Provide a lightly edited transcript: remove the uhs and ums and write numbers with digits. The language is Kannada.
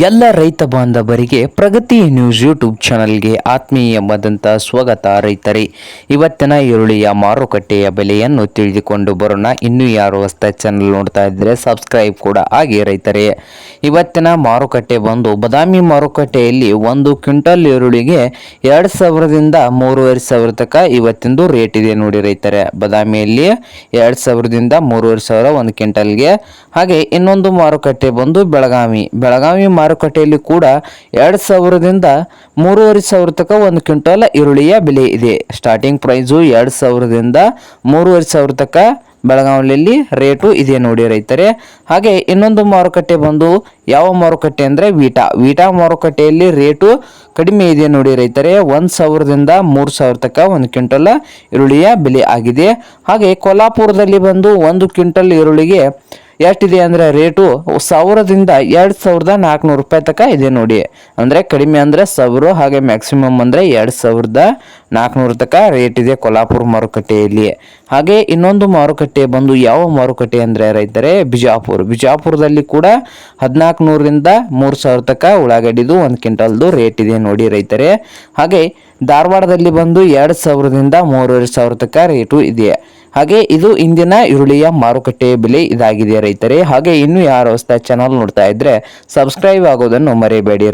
ಎಲ್ಲ ರೈತ ಬಾಂಧವರಿಗೆ ಪ್ರಗತಿ ನ್ಯೂಸ್ ಯೂಟ್ಯೂಬ್ ಚಾನಲ್ಗೆ ಆತ್ಮೀಯವಾದಂಥ ಸ್ವಾಗತ. ರೈತರೇ, ಇವತ್ತಿನ ಈರುಳ್ಳಿಯ ಮಾರುಕಟ್ಟೆಯ ಬೆಲೆಯನ್ನು ತಿಳಿದುಕೊಂಡು ಬರೋಣ. ಇನ್ನೂ ಯಾರು ಹೊಸ ಚಾನಲ್ ನೋಡ್ತಾ ಇದ್ದರೆ ಸಬ್ಸ್ಕ್ರೈಬ್ ಕೂಡ ಆಗಿ. ರೈತರೇ, ಇವತ್ತಿನ ಮಾರುಕಟ್ಟೆ ಬಂದು ಬಾದಾಮಿ ಮಾರುಕಟ್ಟೆಯಲ್ಲಿ 1 ಕ್ವಿಂಟಲ್ ಈರುಳ್ಳಿಗೆ 2,000ದಿಂದ 3,500 ತನಕ ಇವತ್ತಿಂದು ರೇಟ್ ಇದೆ ನೋಡಿ ರೈತರೇ. ಬಾದಾಮಿಯಲ್ಲಿ 2,000ದಿಂದ 3,500 1 ಕ್ವಿಂಟಲ್ಗೆ. ಹಾಗೆ ಇನ್ನೊಂದು ಮಾರುಕಟ್ಟೆ ಬಂದು ಬೆಳಗಾವಿ ಮಾರುಕಟ್ಟೆಯಲ್ಲಿ ಕೂಡ 2,000ದಿಂದ 3,500 ತನಕ 1 ಕ್ವಿಂಟಲ್ ಈರುಳ್ಳಿಯ ಬೆಲೆ ಇದೆ. ಸ್ಟಾರ್ಟಿಂಗ್ ಪ್ರೈಸು 2,000ದಿಂದ 3,500 ತನಕ ಬೆಳಗಾವಿಯಲ್ಲಿ ರೇಟು ಇದೆ ನೋಡಿ ರೈತರೇ. ಹಾಗೆ ಇನ್ನೊಂದು ಮಾರುಕಟ್ಟೆ ಬಂದು ಯಾವ ಮಾರುಕಟ್ಟೆ ಅಂದರೆ ವೀಟಾ ಮಾರುಕಟ್ಟೆಯಲ್ಲಿ ರೇಟು ಕಡಿಮೆ ಇದೆ ನೋಡಿ ರೈತರೇ. 1,000ದಿಂದ 3,000 ತನಕ 1 ಕ್ವಿಂಟಲ್ ಈರುಳ್ಳಿಯ ಬೆಲೆ ಆಗಿದೆ. ಹಾಗೆ ಕೊಲ್ಹಾಪುರದಲ್ಲಿ ಬಂದು 1 ಕ್ವಿಂಟಲ್ ಈರುಳ್ಳಿಗೆ ಎಷ್ಟಿದೆ ಅಂದರೆ ರೇಟು 1,000ದಿಂದ 2,400 ರೂಪಾಯಿ ತನಕ ಇದೆ ನೋಡಿ. ಅಂದರೆ ಕಡಿಮೆ ಅಂದರೆ 1,000, ಹಾಗೆ ಮ್ಯಾಕ್ಸಿಮಮ್ ಅಂದರೆ 2,400 ತನಕ ರೇಟ್ ಇದೆ ಕೊಲ್ಹಾಪುರ ಮಾರುಕಟ್ಟೆಯಲ್ಲಿ. ಹಾಗೆ ಇನ್ನೊಂದು ಮಾರುಕಟ್ಟೆ ಬಂದು ಯಾವ ಮಾರುಕಟ್ಟೆ ಅಂದರೆ ರೈತರೇ ಬಿಜಾಪುರದಲ್ಲಿ ಕೂಡ 1,400ರಿಂದ 3,000 ತನಕ ಉಳ್ಳಾಗಡ್ಡಿದು 1 ಕ್ವಿಂಟಲ್ದು ರೇಟ್ ಇದೆ ನೋಡಿ ರೈತರೇ. ಹಾಗೆ ಧಾರವಾಡದಲ್ಲಿ ಬಂದು 2,000ದಿಂದ 3,500 ತನಕ ರೇಟು ಇದೆ. ಹಾಗೆ ಇದು ಇಂದಿನ ಈರುಳ್ಳಿಯ ಮಾರುಕಟ್ಟೆಯ ಬೆಲೆ ಇದಾಗಿದೆ ರೈತರೇ. ಹಾಗೆ ಇನ್ನೂ ಯಾರು ಹೊಸ ಚಾನಲ್ ನೋಡ್ತಾ ಇದ್ರೆ ಸಬ್ಸ್ಕ್ರೈಬ್ ಆಗೋದನ್ನು ಮರೆಯಬೇಡಿ.